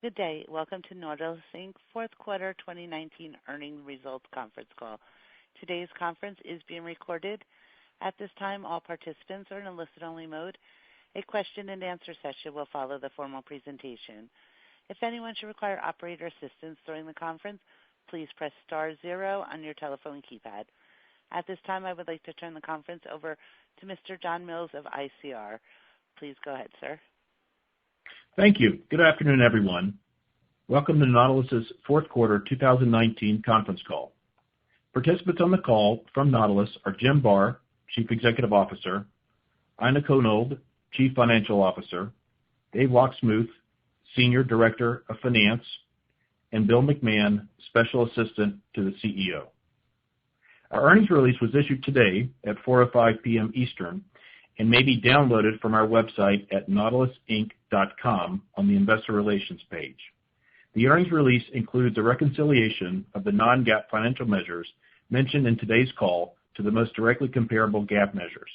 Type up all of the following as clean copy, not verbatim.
Good day. Welcome to Nautilus Inc. Fourth Quarter 2019 Earnings Results Conference Call. Today's conference is being recorded. At this time, all participants are in a listen-only mode. A question-and-answer session will follow the formal presentation. If anyone should require operator assistance during the conference, please press star 0 on your telephone keypad. At this time, I would like to turn the conference over to Mr. John Mills of ICR. Please go ahead, sir. Thank you. Good afternoon, everyone. Welcome to Nautilus's fourth quarter 2019 conference call. Participants on the call from Nautilus are Jim Barr, Chief Executive Officer, Ina Konold, Chief Financial Officer, Dave Locksmith, Senior Director of Finance, and Bill McMahon, Special Assistant to the CEO. Our earnings release was issued today at 4:05 p.m. Eastern and may be downloaded from our website at nautilusinc.com on the Investor Relations page. The earnings release includes a reconciliation of the non-GAAP financial measures mentioned in today's call to the most directly comparable GAAP measures.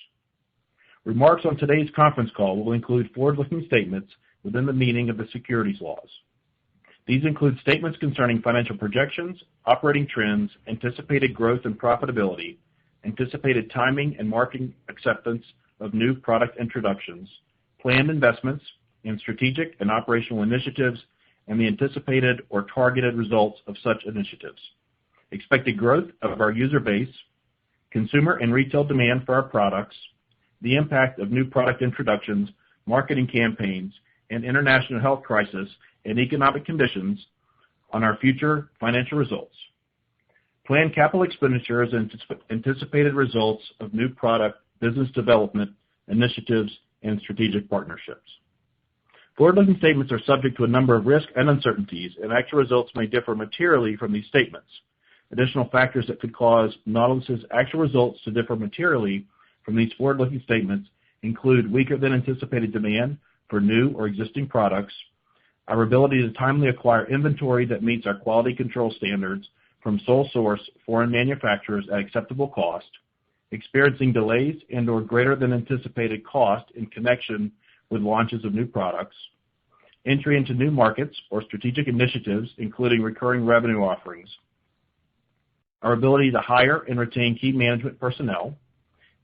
Remarks on today's conference call will include forward-looking statements within the meaning of the securities laws. These include statements concerning financial projections, operating trends, anticipated growth and profitability, anticipated timing and market acceptance of new product introductions, planned investments in strategic and operational initiatives, and the anticipated or targeted results of such initiatives, expected growth of our user base, consumer and retail demand for our products, the impact of new product introductions, marketing campaigns, and international health crisis and economic conditions on our future financial results, planned capital expenditures and anticipated results of new product business development initiatives, and strategic partnerships. Forward-looking statements are subject to a number of risks and uncertainties, and actual results may differ materially from these statements. Additional factors that could cause Nautilus's actual results to differ materially from these forward-looking statements include weaker than anticipated demand for new or existing products, our ability to timely acquire inventory that meets our quality control standards from sole source foreign manufacturers at acceptable cost, experiencing delays and or greater than anticipated cost in connection with launches of new products, entry into new markets or strategic initiatives, including recurring revenue offerings, our ability to hire and retain key management personnel,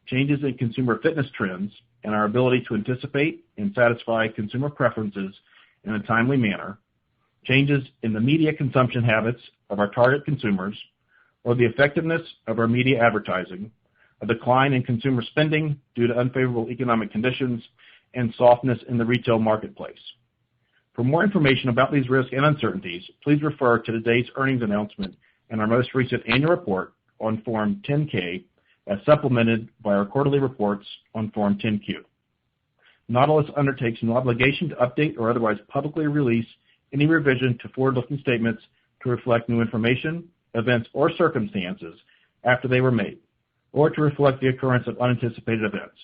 changes in consumer fitness trends, and our ability to anticipate and satisfy consumer preferences in a timely manner, changes in the media consumption habits of our target consumers, or the effectiveness of our media advertising, a decline in consumer spending due to unfavorable economic conditions, and softness in the retail marketplace. For more information about these risks and uncertainties, please refer to today's earnings announcement and our most recent annual report on Form 10-K as supplemented by our quarterly reports on Form 10-Q. Nautilus undertakes no obligation to update or otherwise publicly release any revision to forward-looking statements to reflect new information, events, or circumstances after they were made, or to reflect the occurrence of unanticipated events.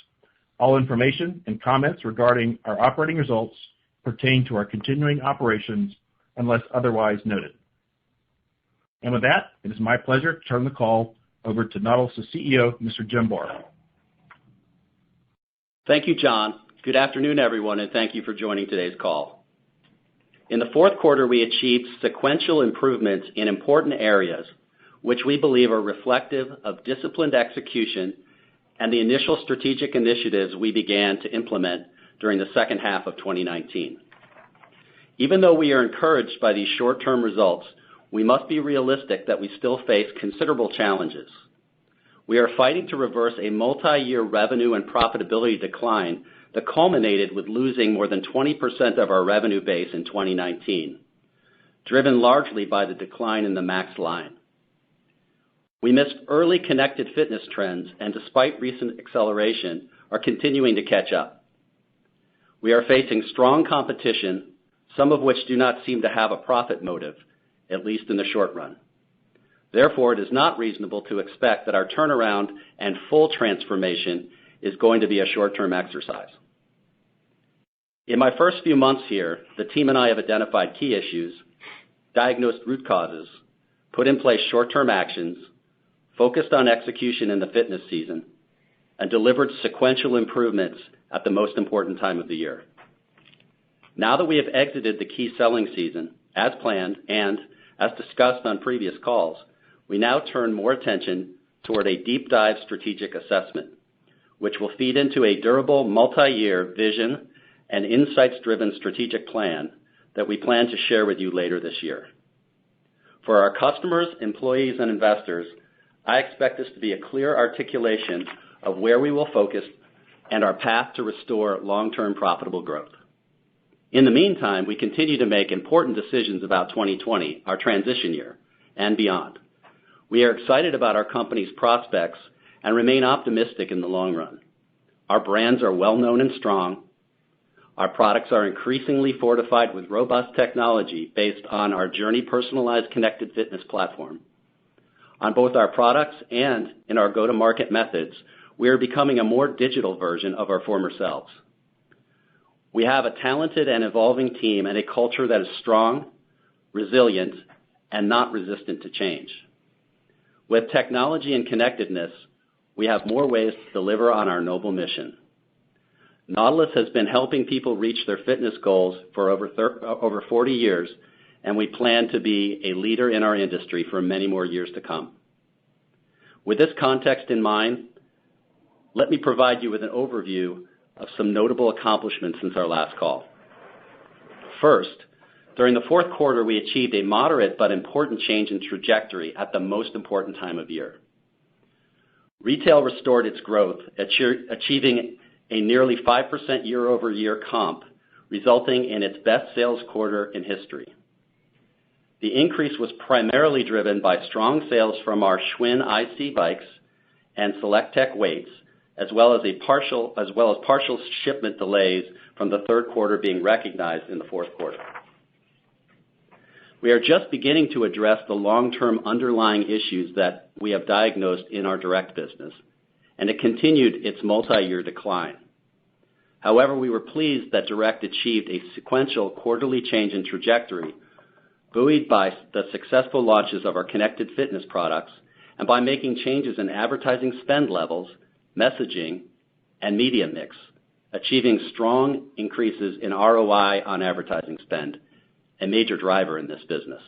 All information and comments regarding our operating results pertain to our continuing operations unless otherwise noted. And with that, it is my pleasure to turn the call over to Nautilus' CEO, Mr. Jim Barr. Thank you, John. Good afternoon, everyone, and thank you for joining today's call. In the fourth quarter, we achieved sequential improvements in important areas, which we believe are reflective of disciplined execution and the initial strategic initiatives we began to implement during the second half of 2019. Even though we are encouraged by these short-term results, we must be realistic that we still face considerable challenges. We are fighting to reverse a multi-year revenue and profitability decline that culminated with losing more than 20% of our revenue base in 2019, driven largely by the decline in the Max line. We missed early connected fitness trends and, despite recent acceleration, are continuing to catch up. We are facing strong competition, some of which do not seem to have a profit motive, at least in the short run. Therefore, it is not reasonable to expect that our turnaround and full transformation is going to be a short-term exercise. In my first few months here, the team and I have identified key issues, diagnosed root causes, put in place short-term actions, focused on execution in the fitness season, and delivered sequential improvements at the most important time of the year. Now that we have exited the key selling season, as planned and as discussed on previous calls, we now turn more attention toward a deep dive strategic assessment, which will feed into a durable multi-year vision and insights-driven strategic plan that we plan to share with you later this year. For our customers, employees, and investors, I expect this to be a clear articulation of where we will focus and our path to restore long-term profitable growth. In the meantime, we continue to make important decisions about 2020, our transition year, and beyond. We are excited about our company's prospects and remain optimistic in the long run. Our brands are well known and strong. Our products are increasingly fortified with robust technology based on our Journey personalized connected fitness platform. On both our products and in our go-to-market methods, we are becoming a more digital version of our former selves. We have a talented and evolving team and a culture that is strong, resilient, and not resistant to change. With technology and connectedness, we have more ways to deliver on our noble mission. Nautilus has been helping people reach their fitness goals for over 40 years, and we plan to be a leader in our industry for many more years to come. With this context in mind, let me provide you with an overview of some notable accomplishments since our last call. First, during the fourth quarter, we achieved a moderate but important change in trajectory at the most important time of year. Retail restored its growth, achieving a nearly 5% year-over-year comp, resulting in its best sales quarter in history. The increase was primarily driven by strong sales from our Schwinn IC bikes and SelectTech weights, as well as partial shipment delays from the third quarter being recognized in the fourth quarter. We are just beginning to address the long-term underlying issues that we have diagnosed in our direct business, and it continued its multi-year decline. However, we were pleased that direct achieved a sequential quarterly change in trajectory, buoyed by the successful launches of our connected fitness products and by making changes in advertising spend levels, messaging, and media mix, achieving strong increases in ROI on advertising spend, a major driver in this business.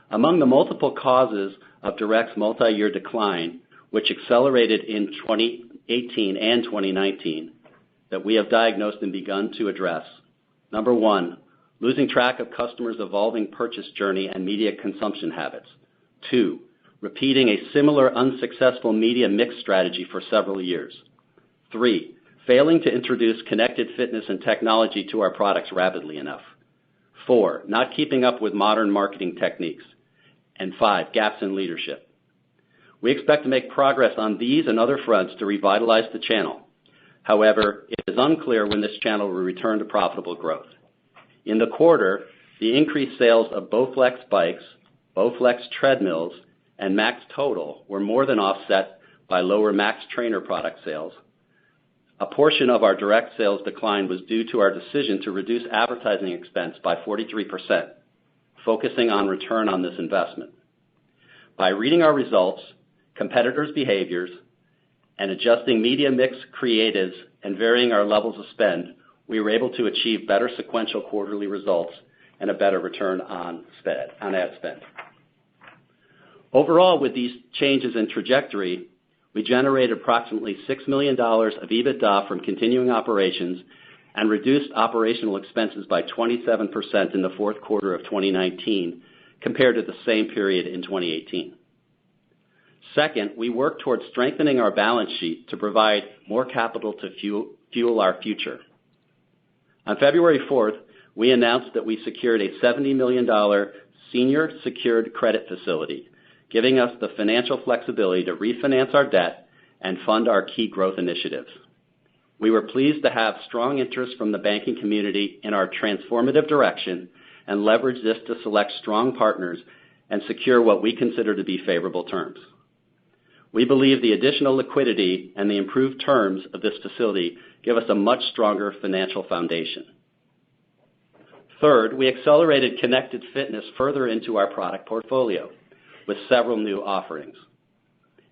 Among the multiple causes of direct's multi-year decline, which accelerated in 2018 and 2019, that we have diagnosed and begun to address, number one, losing track of customers' evolving purchase journey and media consumption habits. Two, repeating a similar unsuccessful media mix strategy for several years. Three, failing to introduce connected fitness and technology to our products rapidly enough. Four, not keeping up with modern marketing techniques. And five, gaps in leadership. We expect to make progress on these and other fronts to revitalize the channel. However, it is unclear when this channel will return to profitable growth. In the quarter, the increased sales of Bowflex bikes, Bowflex treadmills, and Max Total were more than offset by lower Max Trainer product sales. A portion of our direct sales decline was due to our decision to reduce advertising expense by 43%, focusing on return on this investment. By reading our results, competitors' behaviors, and adjusting media mix creatives and varying our levels of spend, we were able to achieve better sequential quarterly results and a better return on ad spend. Overall, with these changes in trajectory, we generated approximately $6 million of EBITDA from continuing operations and reduced operational expenses by 27% in the fourth quarter of 2019 compared to the same period in 2018. Second, we worked towards strengthening our balance sheet to provide more capital to fuel our future. On February 4th, we announced that we secured a $70 million senior secured credit facility, giving us the financial flexibility to refinance our debt and fund our key growth initiatives. We were pleased to have strong interest from the banking community in our transformative direction and leverage this to select strong partners and secure what we consider to be favorable terms. We believe the additional liquidity and the improved terms of this facility give us a much stronger financial foundation. Third, we accelerated connected fitness further into our product portfolio with several new offerings.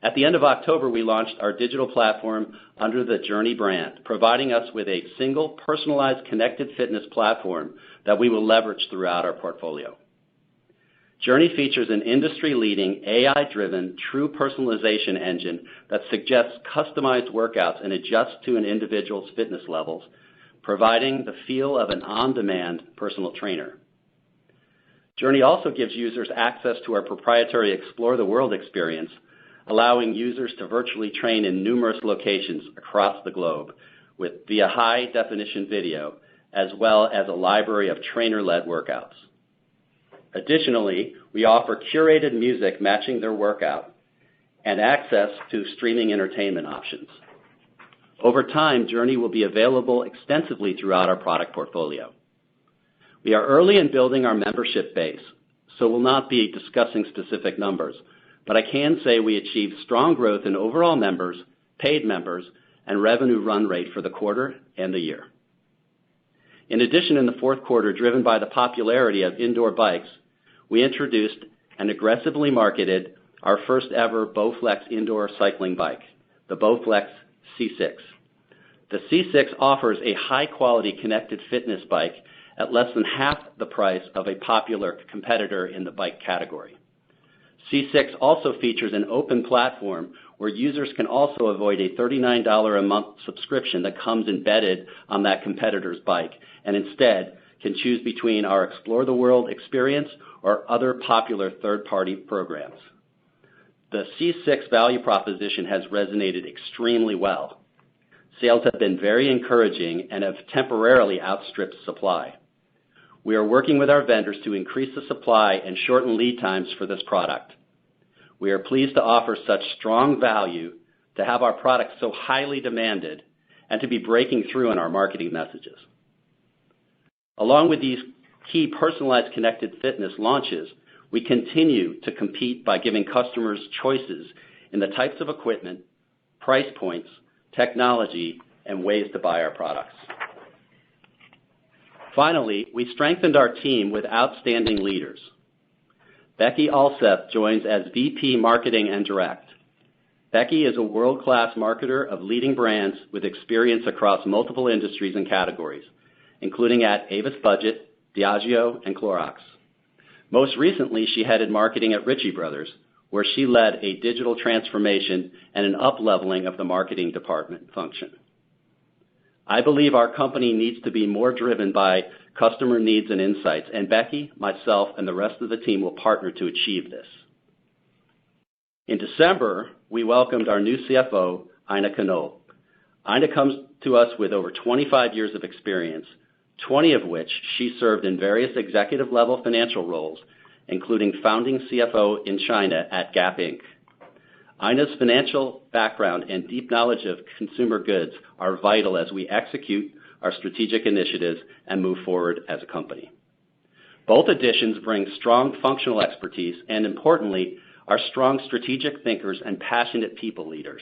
At the end of October, we launched our digital platform under the Journey brand, providing us with a single personalized connected fitness platform that we will leverage throughout our portfolio. Journey features an industry-leading, AI-driven, true personalization engine that suggests customized workouts and adjusts to an individual's fitness levels, providing the feel of an on-demand personal trainer. Journey also gives users access to our proprietary Explore the World experience, allowing users to virtually train in numerous locations across the globe via high-definition video, as well as a library of trainer-led workouts. Additionally, we offer curated music matching their workout and access to streaming entertainment options. Over time, Journey will be available extensively throughout our product portfolio. We are early in building our membership base, so we'll not be discussing specific numbers, but I can say we achieved strong growth in overall members, paid members, and revenue run rate for the quarter and the year. In addition, in the fourth quarter, driven by the popularity of indoor bikes, we introduced and aggressively marketed our first ever Bowflex indoor cycling bike, the Bowflex C6. The C6 offers a high-quality connected fitness bike at less than half the price of a popular competitor in the bike category. C6 also features an open platform where users can also avoid a $39 a month subscription that comes embedded on that competitor's bike, and instead can choose between our Explore the World experience or other popular third-party programs. The C6 value proposition has resonated extremely well. Sales have been very encouraging and have temporarily outstripped supply. We are working with our vendors to increase the supply and shorten lead times for this product. We are pleased to offer such strong value, to have our products so highly demanded, and to be breaking through in our marketing messages. Along with these key personalized connected fitness launches, we continue to compete by giving customers choices in the types of equipment, price points, technology, and ways to buy our products. Finally, we strengthened our team with outstanding leaders. Becky Alseth joins as VP Marketing and Direct. Becky is a world-class marketer of leading brands with experience across multiple industries and categories, including at Avis Budget, Diageo, and Clorox. Most recently, she headed marketing at Ritchie Brothers, where she led a digital transformation and an up-leveling of the marketing department function. I believe our company needs to be more driven by customer needs and insights, and Becky, myself, and the rest of the team will partner to achieve this. In December, we welcomed our new CFO, Ina Knoll. Ina comes to us with over 25 years of experience, 20 of which she served in various executive-level financial roles, including founding CFO in China at Gap Inc. Ina's financial background and deep knowledge of consumer goods are vital as we execute our strategic initiatives and move forward as a company. Both additions bring strong functional expertise and, importantly, are strong strategic thinkers and passionate people leaders.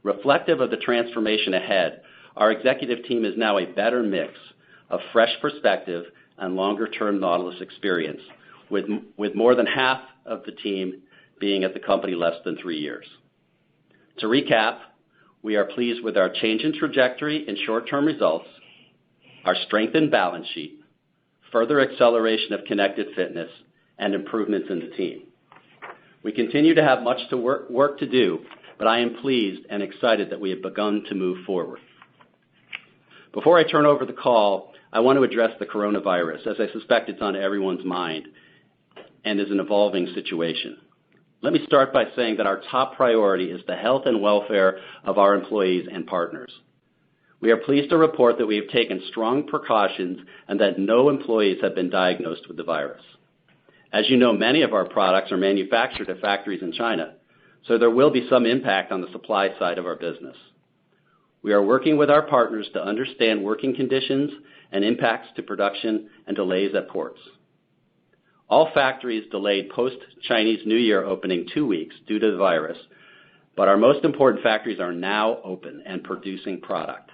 Reflective of the transformation ahead, our executive team is now a better mix of fresh perspective and longer-term Nautilus experience, with more than half of the team being at the company less than 3 years. To recap, we are pleased with our change in trajectory and short-term results, our strengthened balance sheet, further acceleration of connected fitness, and improvements in the team. We continue to have much work to do, but I am pleased and excited that we have begun to move forward. Before I turn over the call, I want to address the coronavirus, as I suspect it's on everyone's mind and is an evolving situation. Let me start by saying that our top priority is the health and welfare of our employees and partners. We are pleased to report that we have taken strong precautions and that no employees have been diagnosed with the virus. As you know, many of our products are manufactured at factories in China, so there will be some impact on the supply side of our business. We are working with our partners to understand working conditions and impacts to production and delays at ports. All factories delayed post-Chinese New Year opening 2 weeks due to the virus, but our most important factories are now open and producing product.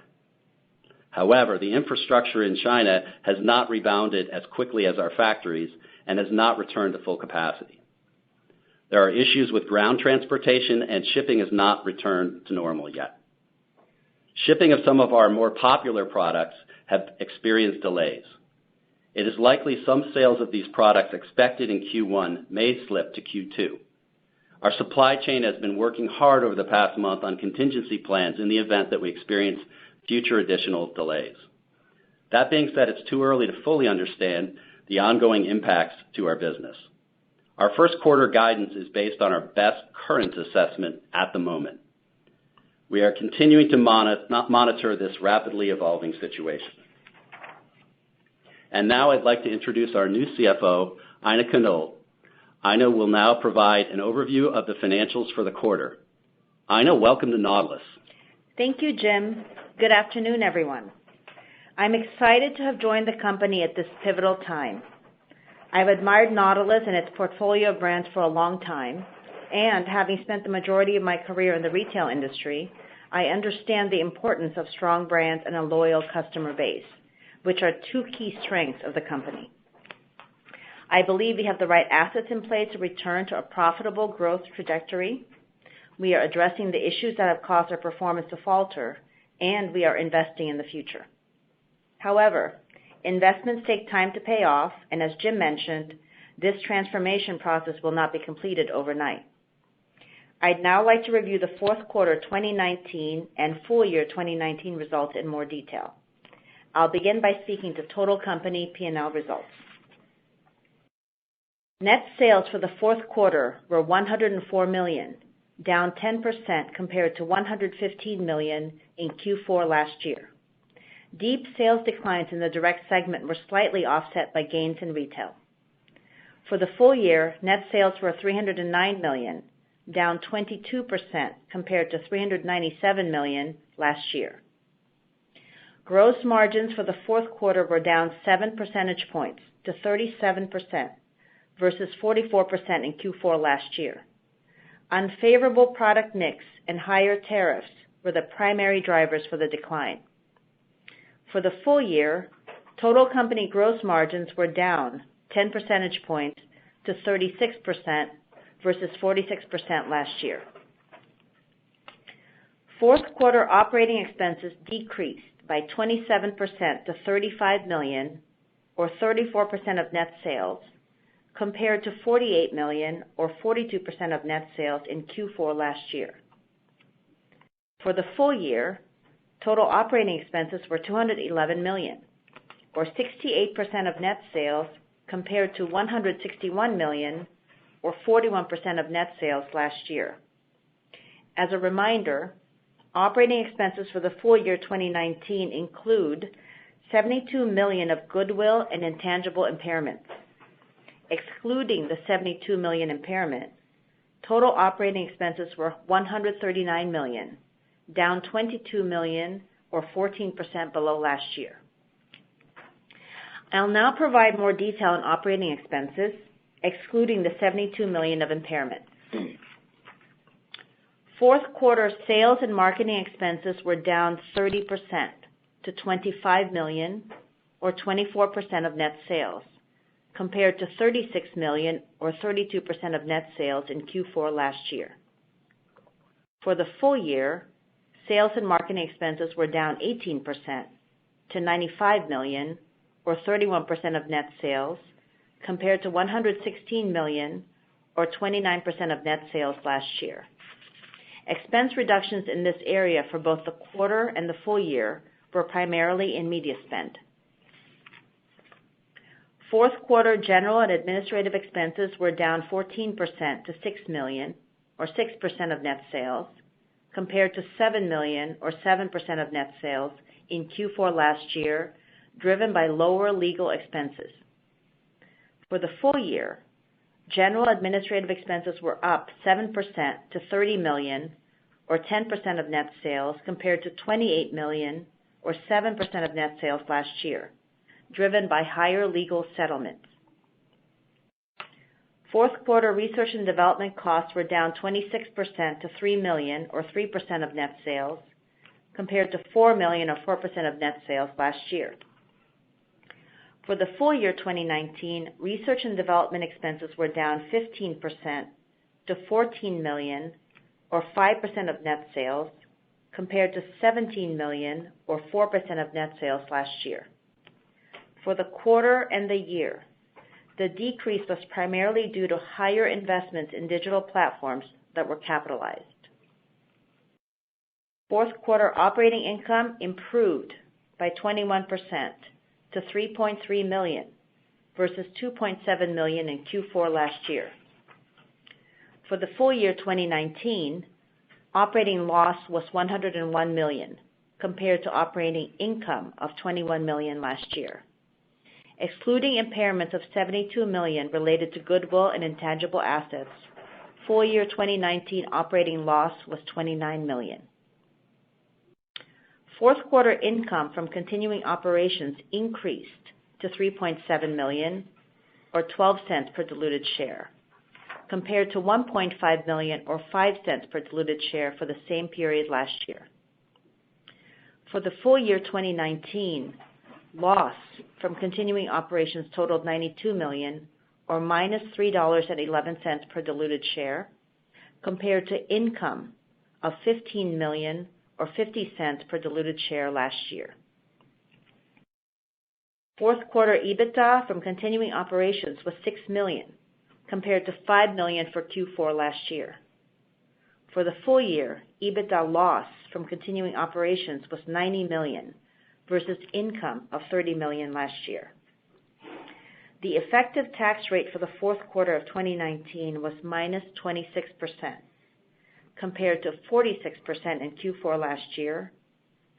However, the infrastructure in China has not rebounded as quickly as our factories and has not returned to full capacity. There are issues with ground transportation, and shipping has not returned to normal yet. Shipping of some of our more popular products have experienced delays. It is likely some sales of these products expected in Q1 may slip to Q2. Our supply chain has been working hard over the past month on contingency plans in the event that we experience future additional delays. That being said, it's too early to fully understand the ongoing impacts to our business. Our first quarter guidance is based on our best current assessment at the moment. We are continuing to monitor this rapidly evolving situation. And now I'd like to introduce our new CFO, Ina Knoll. Ina will now provide an overview of the financials for the quarter. Ina, welcome to Nautilus. Thank you, Jim. Good afternoon, everyone. I'm excited to have joined the company at this pivotal time. I've admired Nautilus and its portfolio of brands for a long time, and having spent the majority of my career in the retail industry, I understand the importance of strong brands and a loyal customer base, which are two key strengths of the company. I believe we have the right assets in place to return to a profitable growth trajectory. We are addressing the issues that have caused our performance to falter, and we are investing in the future. However, investments take time to pay off, and as Jim mentioned, this transformation process will not be completed overnight. I'd now like to review the fourth quarter 2019 and full year 2019 results in more detail. I'll begin by speaking to total company P&L results. Net sales for the fourth quarter were $104 million, down 10% compared to $115 million in Q4 last year. Deep sales declines in the direct segment were slightly offset by gains in retail. For the full year, net sales were $309 million, down 22% compared to $397 million last year. Gross margins for the fourth quarter were down 7 percentage points to 37% versus 44% in Q4 last year. Unfavorable product mix and higher tariffs were the primary drivers for the decline. For the full year, total company gross margins were down 10 percentage points to 36% versus 46% last year. Fourth quarter operating expenses decreased by 27% to $35 million, or 34% of net sales, compared to $48 million, or 42% of net sales in Q4 last year. For the full year, total operating expenses were $211 million, or 68% of net sales, compared to $161 million, or 41% of net sales last year. As a reminder, operating expenses for the full year 2019 include $72 million of goodwill and intangible impairments. Excluding the $72 million impairment, total operating expenses were $139 million, down $22 million, or 14% below last year. I'll now provide more detail on operating expenses, excluding the $72 million of impairment. Fourth quarter sales and marketing expenses were down 30% to $25 million, or 24% of net sales, compared to $36 million, or 32% of net sales in Q4 last year. For the full year, sales and marketing expenses were down 18% to $95 million, or 31% of net sales, compared to $116 million, or 29% of net sales last year. Expense reductions in this area for both the quarter and the full year were primarily in media spend. Fourth quarter general and administrative expenses were down 14% to $6 million, or 6% of net sales, compared to $7 million, or 7% of net sales in Q4 last year, driven by lower legal expenses. For the full year, general administrative expenses were up 7% to $30 million, or 10% of net sales, compared to $28 million, or 7% of net sales last year, driven by higher legal settlements. Fourth quarter research and development costs were down 26% to $3 million, or 3% of net sales, compared to $4 million, or 4% of net sales last year. For the full year 2019, research and development expenses were down 15% to $14 million, or 5% of net sales, compared to $17 million, or 4% of net sales last year. For the quarter and the year, the decrease was primarily due to higher investments in digital platforms that were capitalized. Fourth quarter operating income improved by 21% to $3.3 million versus $2.7 million in Q4 last year. For the full year 2019, operating loss was $101 million compared to operating income of $21 million last year. Excluding impairments of $72 million related to goodwill and intangible assets, full year 2019 operating loss was $29 million. Fourth quarter income from continuing operations increased to $3.7 million, or 12 cents per diluted share, compared to $1.5 million, or 5 cents per diluted share for the same period last year. For the full year 2019, loss from continuing operations totaled $92 million, or minus $3.11 per diluted share, compared to income of $15 million, or 50 cents per diluted share last year. Fourth quarter EBITDA from continuing operations was $6 million, compared to $5 million for Q4 last year. For the full year, EBITDA loss from continuing operations was $90 million versus income of $30 million last year. The effective tax rate for the fourth quarter of 2019 was minus 26%, compared to 46% in Q4 last year,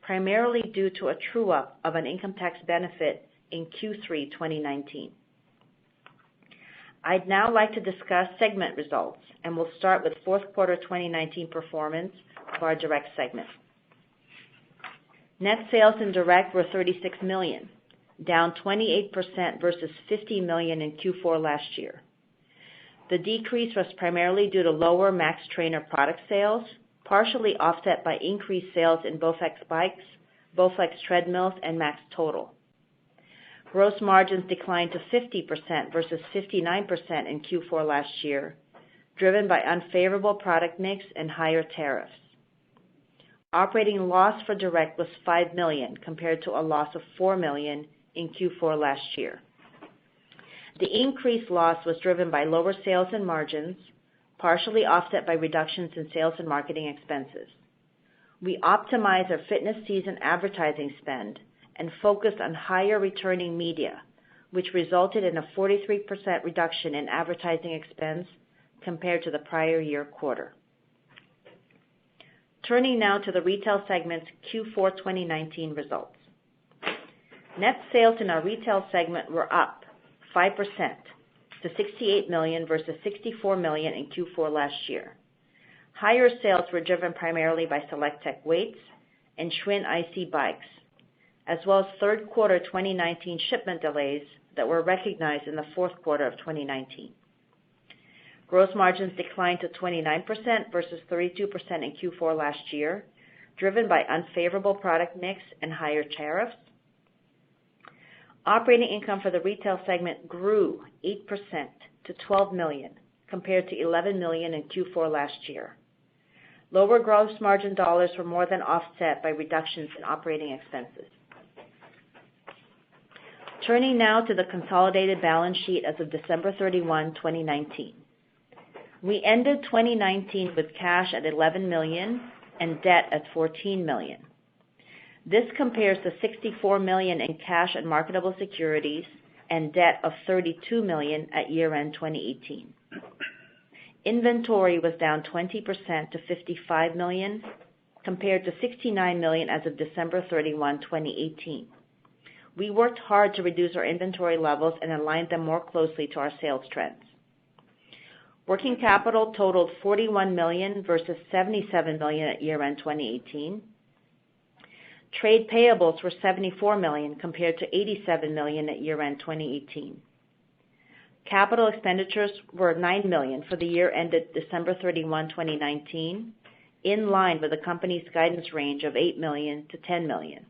primarily due to a true-up of an income tax benefit in Q3 2019. I'd now like to discuss segment results, and we'll start with fourth quarter 2019 performance of our direct segment. Net sales in direct were $36 million, down 28% versus $50 million in Q4 last year. The decrease was primarily due to lower Max Trainer product sales, partially offset by increased sales in Bowflex bikes, Bowflex treadmills, and Max Total. Gross margins declined to 50% versus 59% in Q4 last year, driven by unfavorable product mix and higher tariffs. Operating loss for direct was $5 million compared to a loss of $4 million in Q4 last year. The increased loss was driven by lower sales and margins, partially offset by reductions in sales and marketing expenses. We optimized our fitness season advertising spend and focused on higher returning media, which resulted in a 43% reduction in advertising expense compared to the prior year quarter. Turning now to the retail segment's Q4 2019 results. Net sales in our retail segment were up 5% to $68 million versus $64 million in Q4 last year. Higher sales were driven primarily by SelectTech weights and Schwinn IC bikes, as well as third quarter 2019 shipment delays that were recognized in the fourth quarter of 2019. Gross margins declined to 29% versus 32% in Q4 last year, driven by unfavorable product mix and higher tariffs. Operating income for the retail segment grew 8% to $12 million, compared to $11 million in Q4 last year. Lower gross margin dollars were more than offset by reductions in operating expenses. Turning now to the consolidated balance sheet as of December 31, 2019. We ended 2019 with cash at $11 million and debt at $14 million. This compares to $64 million in cash and marketable securities and debt of $32 million at year-end 2018. Inventory was down 20% to $55 million, compared to $69 million as of December 31, 2018. We worked hard to reduce our inventory levels and align them more closely to our sales trends. Working capital totaled $41 million versus $77 million at year-end 2018. Trade payables were $74 million compared to $87 million at year-end 2018. Capital expenditures were $9 million for the year ended December 31, 2019, in line with the company's guidance range of $8 million to $10 million.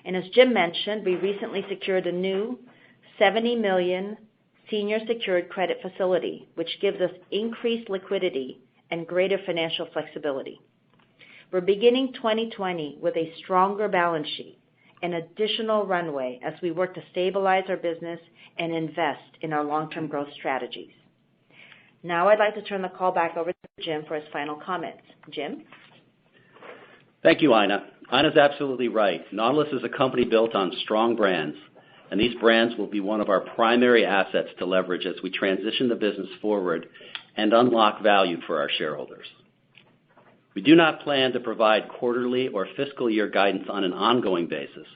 And as Jim mentioned, we recently secured a new $70 million senior secured credit facility, which gives us increased liquidity and greater financial flexibility. We're beginning 2020 with a stronger balance sheet and additional runway as we work to stabilize our business and invest in our long-term growth strategies. Now I'd like to turn the call back over to Jim for his final comments. Jim? Thank you, Ina. Ina's absolutely right. Nautilus is a company built on strong brands, and these brands will be one of our primary assets to leverage as we transition the business forward and unlock value for our shareholders. We do not plan to provide quarterly or fiscal year guidance on an ongoing basis.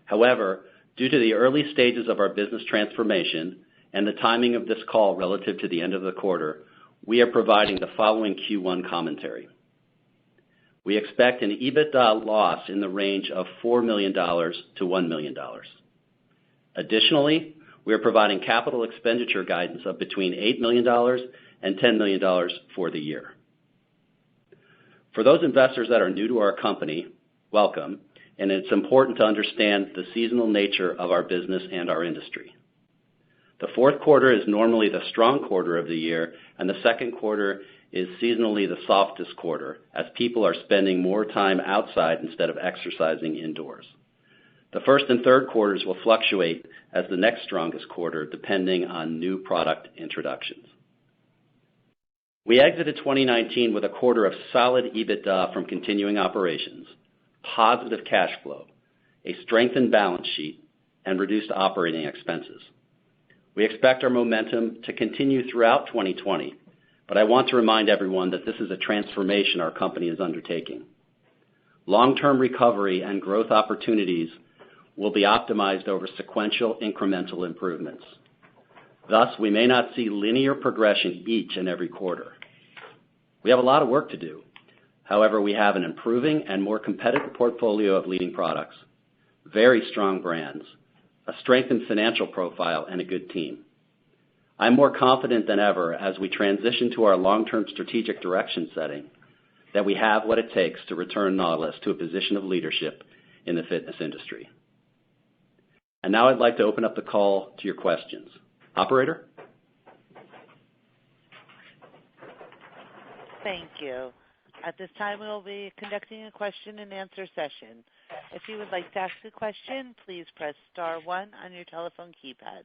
However, due to the early stages of our business transformation and the timing of this call relative to the end of the quarter, we are providing the following Q1 commentary. We expect an EBITDA loss in the range of $4 million to $1 million. Additionally, we are providing capital expenditure guidance of between $8 million and $10 million for the year. For those investors that are new to our company, welcome, and it's important to understand the seasonal nature of our business and our industry. The fourth quarter is normally the strong quarter of the year, and the second quarter is seasonally the softest quarter, as people are spending more time outside instead of exercising indoors. The first and third quarters will fluctuate as the next strongest quarter, depending on new product introductions. We exited 2019 with a quarter of solid EBITDA from continuing operations, positive cash flow, a strengthened balance sheet, and reduced operating expenses. We expect our momentum to continue throughout 2020, but I want to remind everyone that this is a transformation our company is undertaking. Long-term recovery and growth opportunities will be optimized over sequential incremental improvements. Thus, we may not see linear progression each and every quarter. We have a lot of work to do. However, we have an improving and more competitive portfolio of leading products, very strong brands, a strengthened financial profile, and a good team. I'm more confident than ever as we transition to our long-term strategic direction setting that we have what it takes to return Nautilus to a position of leadership in the fitness industry. And now I'd like to open up the call to your questions. Operator? Thank you. At this time, we will be conducting a question-and-answer session. If you would like to ask a question, please press star 1 on your telephone keypad.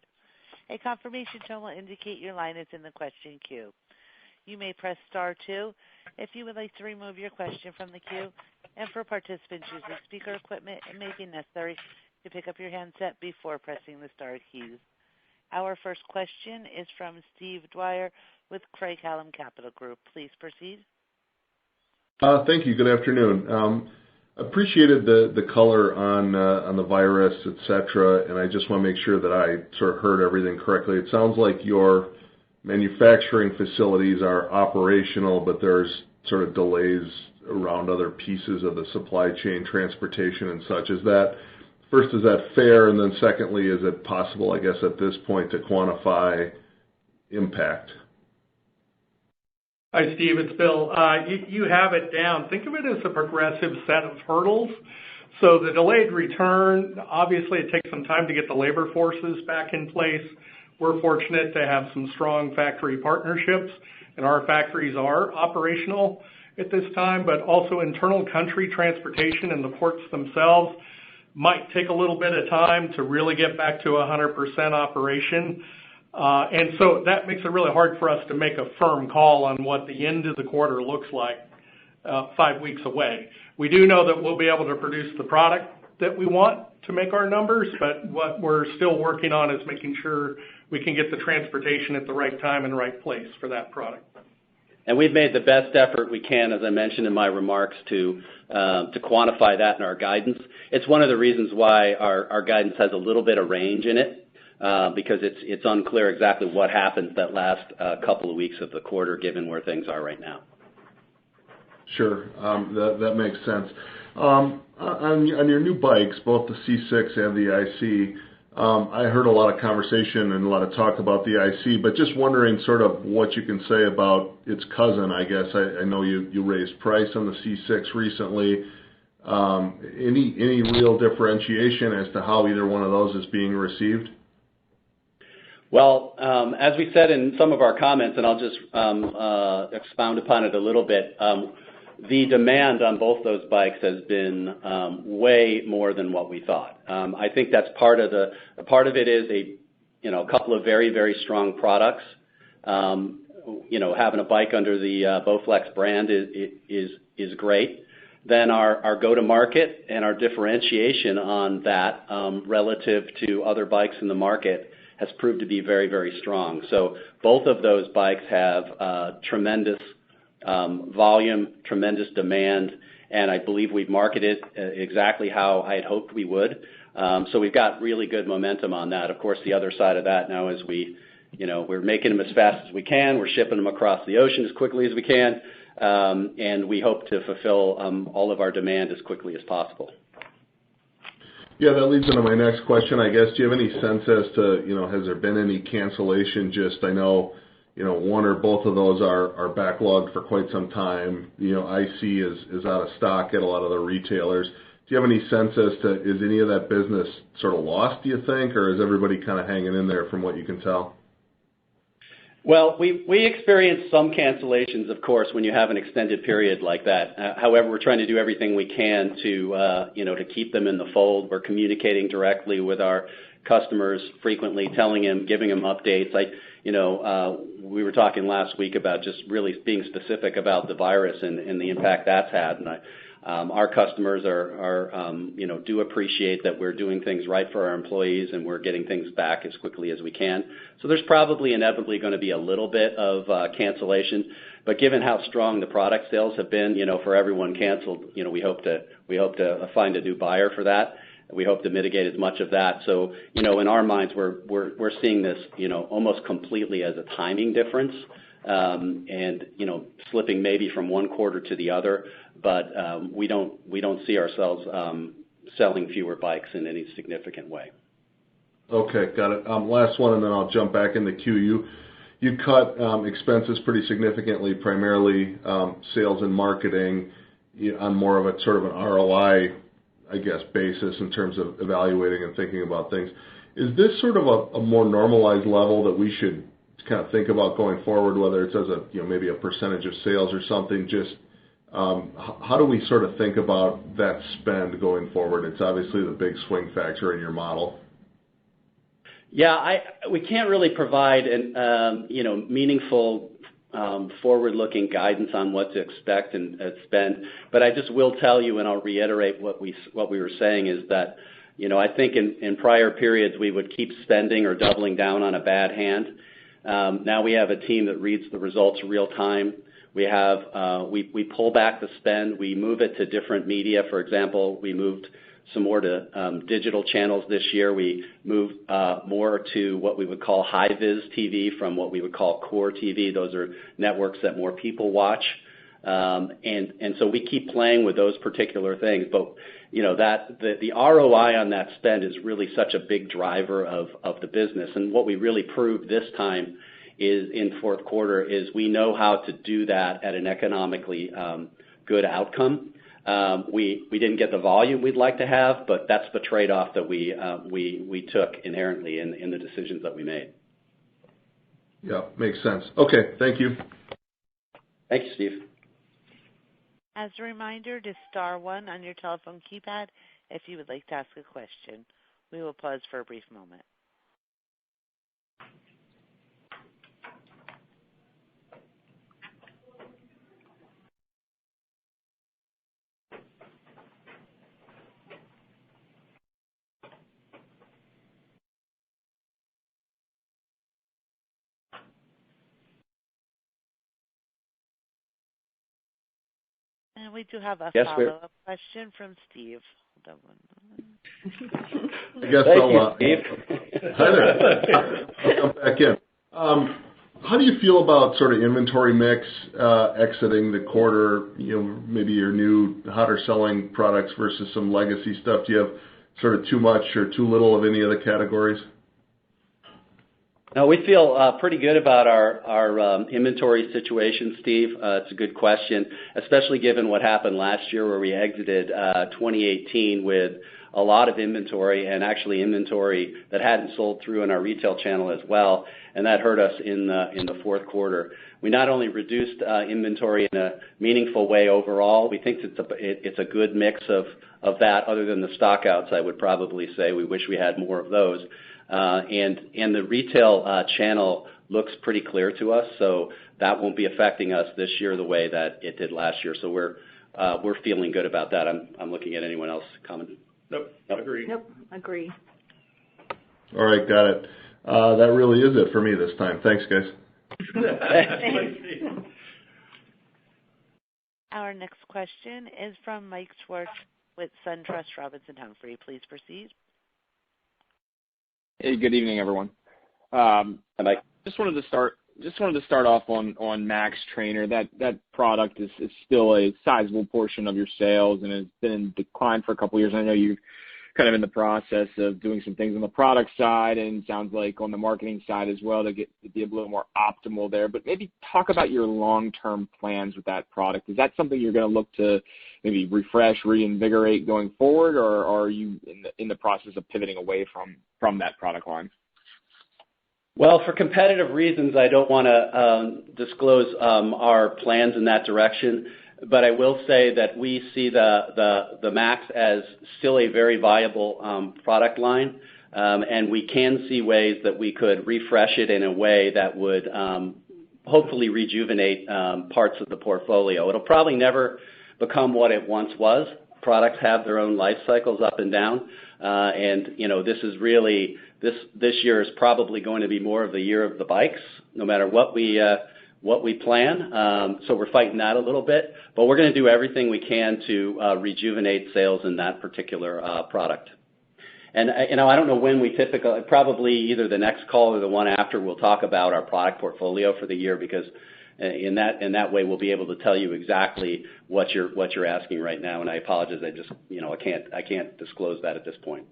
A confirmation tone will indicate your line is in the question queue. You may press star 2 if you would like to remove your question from the queue. And for participants using speaker equipment, it may be necessary to pick up your handset before pressing the star keys. Our first question is from Steve Dwyer with Craig-Hallum Capital Group. Please proceed. Thank you. Good afternoon. Appreciated the color on the virus, et cetera, and I just want to make sure that I sort of heard everything correctly. It sounds like your manufacturing facilities are operational, but there's sort of delays around other pieces of the supply chain, transportation and such. Is that fair? And then secondly, is it possible, I guess, at this point to quantify impact? Hi, Steve. It's Bill. You have it down. Think of it as a progressive set of hurdles. So the delayed return, obviously it takes some time to get the labor forces back in place. We're fortunate to have some strong factory partnerships, and our factories are operational at this time, but also internal country transportation and the ports themselves might take a little bit of time to really get back to 100% operation. And so that makes it really hard for us to make a firm call on what the end of the quarter looks like 5 weeks away. We do know that we'll be able to produce the product that we want to make our numbers, but what we're still working on is making sure we can get the transportation at the right time and right place for that product. And we've made the best effort we can, as I mentioned in my remarks, to quantify that in our guidance. It's one of the reasons why our guidance has a little bit of range in it. Because it's unclear exactly what happens that last couple of weeks of the quarter, given where things are right now. Sure, that makes sense. On your new bikes, both the C6 and the IC, I heard a lot of conversation and a lot of talk about the IC, but just wondering sort of what you can say about its cousin, I guess. I know you raised price on the C6 recently. Any real differentiation as to how either one of those is being received? Well, as we said in some of our comments, and I'll just expound upon it a little bit, the demand on both those bikes has been way more than what we thought. I think that's part of it is a couple of very, very strong products. Having a bike under the Bowflex brand is great. Then our go-to-market and our differentiation on that relative to other bikes in the market has proved to be very, very strong. So both of those bikes have tremendous volume, tremendous demand, and I believe we've marketed exactly how I had hoped we would. So we've got really good momentum on that. Of course, the other side of that now is we're making them as fast as we can. We're shipping them across the ocean as quickly as we can, and we hope to fulfill all of our demand as quickly as possible. Yeah, that leads into my next question, I guess. Do you have any sense as to, has there been any cancellation? I know, one or both of those are backlogged for quite some time. IC is out of stock at a lot of the retailers. Do you have any sense as to, is any of that business sort of lost, do you think, or is everybody kind of hanging in there from what you can tell? Well, we experience some cancellations, of course, when you have an extended period like that. However, we're trying to do everything we can to keep them in the fold. We're communicating directly with our customers frequently, telling them, giving them updates. We were talking last week about just really being specific about the virus and the impact that's had. And our customers do appreciate that we're doing things right for our employees and we're getting things back as quickly as we can. So there's probably inevitably going to be a little bit of cancellation, but given how strong the product sales have been, for everyone canceled, we hope to find a new buyer for that. We hope to mitigate as much of that. So, in our minds, we're seeing this, almost completely as a timing difference, and slipping maybe from one quarter to the other. But we don't see ourselves selling fewer bikes in any significant way. Okay, got it. Last one, and then I'll jump back in the queue. You cut expenses pretty significantly, primarily sales and marketing, on more of a sort of an ROI, I guess, basis in terms of evaluating and thinking about things. Is this sort of a more normalized level that we should kind of think about going forward, whether it's as maybe a percentage of sales or something? Just how do we sort of think about that spend going forward? It's obviously the big swing factor in your model. Yeah, we can't really provide meaningful forward-looking guidance on what to expect and spend. But I just will tell you, and I'll reiterate what we were saying, is that I think in prior periods we would keep spending or doubling down on a bad hand. Now we have a team that reads the results real time. We pull back the spend. We move it to different media. For example, we moved some more to digital channels this year. We moved more to what we would call high-vis TV from what we would call core TV. Those are networks that more people watch. And so we keep playing with those particular things. But the ROI on that spend is really such a big driver of the business. And what we really proved this time is in fourth quarter is we know how to do that at an economically good outcome. We didn't get the volume we'd like to have, but that's the trade-off that we took inherently in the decisions that we made. Yeah, makes sense. Okay, thank you. Thank you, Steve. As a reminder, to star one on your telephone keypad if you would like to ask a question. We will pause for a brief moment. And we do have a follow-up question from Steve. Hold on one moment. I guess Thank you, Steve. Hi there. I'll jump back in. How do you feel about sort of inventory mix exiting the quarter, maybe your new hotter selling products versus some legacy stuff? Do you have sort of too much or too little of any of the categories? No, we feel pretty good about our inventory situation, Steve. It's a good question, especially given what happened last year where we exited 2018 with a lot of inventory, and actually inventory that hadn't sold through in our retail channel as well, and that hurt us in the fourth quarter. We not only reduced inventory in a meaningful way overall, we think it's a good mix of that, other than the stockouts, I would probably say. We wish we had more of those. And the retail channel looks pretty clear to us, so that won't be affecting us this year the way that it did last year. So we're feeling good about that. I'm looking at anyone else comment. Nope. Agree. Nope. Agree. All right, got it. That really is it for me this time. Thanks, guys. Our next question is from Mike Schwartz with SunTrust Robinson Humphrey. Please proceed. Hey, good evening, everyone. Hi, Mike. Just wanted to start off on Max Trainer. That product is still a sizable portion of your sales and has been in decline for a couple of years. I know you're kind of in the process of doing some things on the product side, and sounds like on the marketing side as well to be a little more optimal there. But maybe talk about your long-term plans with that product. Is that something you're going to look to maybe refresh, reinvigorate going forward, or are you in the process of pivoting away from that product line? Well, for competitive reasons, I don't want to disclose our plans in that direction, but I will say that we see the Max as still a very viable product line, and we can see ways that we could refresh it in a way that would hopefully rejuvenate parts of the portfolio. It'll probably never become what it once was. Products have their own life cycles up and down, and this is really this year is probably going to be more of the year of the bikes, no matter what we plan. So we're fighting that a little bit, but we're going to do everything we can to rejuvenate sales in that particular product. And I don't know when we typically, probably either the next call or the one after, we'll talk about our product portfolio for the year, because in that way we'll be able to tell you exactly what you're asking right now. And I apologize, I can't disclose that at this point.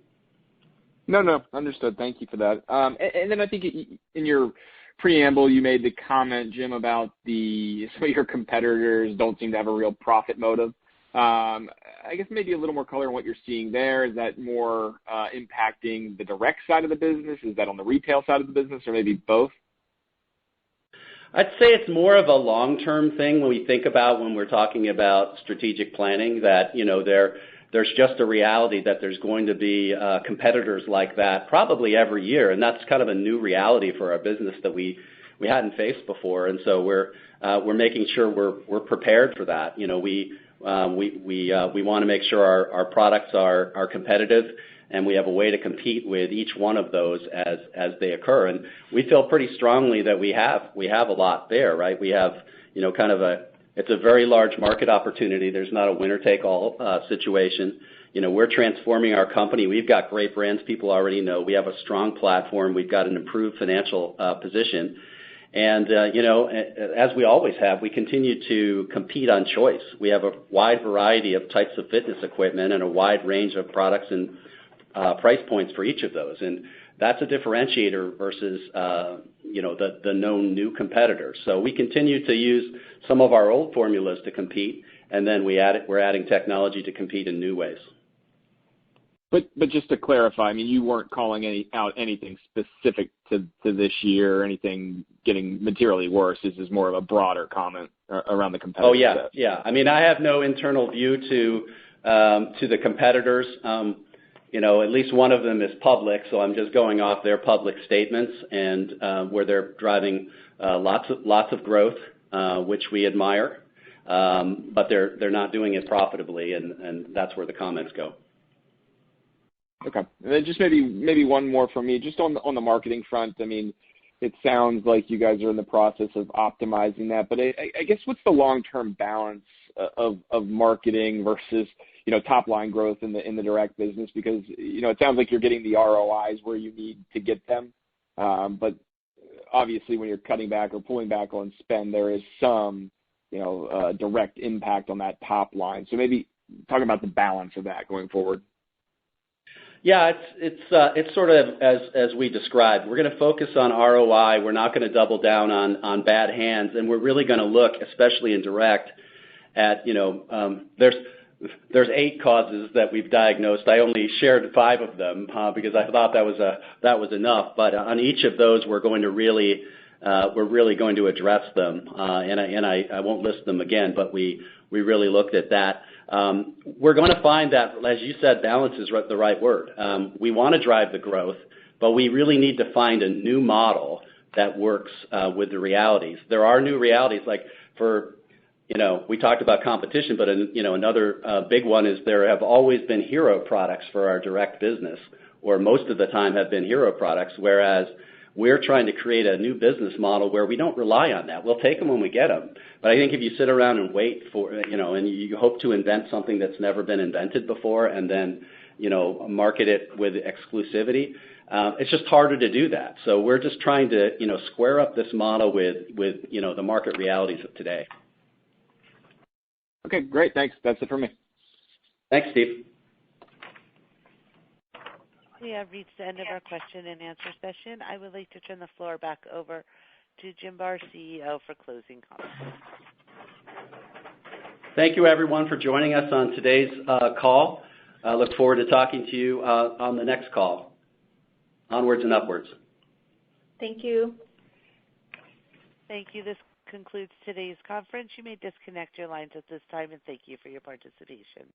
No, understood. Thank you for that. And then I think in your preamble, you made the comment, Jim, about some of your competitors don't seem to have a real profit motive. I guess maybe a little more color on what you're seeing there. Is that more impacting the direct side of the business? Is that on the retail side of the business, or maybe both? I'd say it's more of a long-term thing when we think about when we're talking about strategic planning, that there's just a reality that there's going to be competitors like that probably every year, and that's kind of a new reality for our business that we hadn't faced before, and so we're making sure we're prepared for that. We want to make sure our products are competitive, and we have a way to compete with each one of those as they occur. And we feel pretty strongly that we have a lot there, right? We have it's a very large market opportunity. There's not a winner-take-all situation. We're transforming our company. We've got great brands people already know. We have a strong platform. We've got an improved financial position. And, as we always have, we continue to compete on choice. We have a wide variety of types of fitness equipment and a wide range of products and price points for each of those. And that's a differentiator versus, the known new competitors. So we continue to use some of our old formulas to compete, and then we're adding technology to compete in new ways. But just to clarify, I mean, you weren't calling out anything specific to this year, or anything getting materially worse. This is more of a broader comment around the competitive set. Yeah. I mean, I have no internal view to the competitors. At least one of them is public, so I'm just going off their public statements, and where they're driving lots of growth, which we admire, but they're not doing it profitably, and that's where the comments go. Okay. And then just maybe one more from me, just on the marketing front. I mean, it sounds like you guys are in the process of optimizing that, but I guess what's the long-term balance of marketing versus top line growth in the direct business? Because it sounds like you're getting the ROIs where you need to get them, but obviously when you're cutting back or pulling back on spend, there is some direct impact on that top line. So maybe talk about the balance of that going forward. Yeah, it's sort of as we described. We're going to focus on ROI. We're not going to double down on bad hands, and we're really going to look, especially in direct, at there's 8 causes that we've diagnosed. I only shared 5 of them because I thought that was enough. But on each of those, we're really going to address them, and I won't list them again. But we really looked at that. We're going to find that, as you said, balance is the right word. We want to drive the growth, but we really need to find a new model that works with the realities. There are new realities, like we talked about competition, but another big one is there have always been hero products for our direct business, or most of the time have been hero products, whereas we're trying to create a new business model where we don't rely on that. We'll take them when we get them. But I think if you sit around and wait for, and you hope to invent something that's never been invented before and then, market it with exclusivity, it's just harder to do that. So we're just trying to, square up this model with the market realities of today. Okay, great. Thanks. That's it for me. Thanks, Steve. We have reached the end of our question and answer session. I would like to turn the floor back over to Jim Barr, CEO, for closing comments. Thank you, everyone, for joining us on today's call. I look forward to talking to you on the next call. Onwards and upwards. Thank you. Thank you. This concludes today's conference. You may disconnect your lines at this time, and thank you for your participation.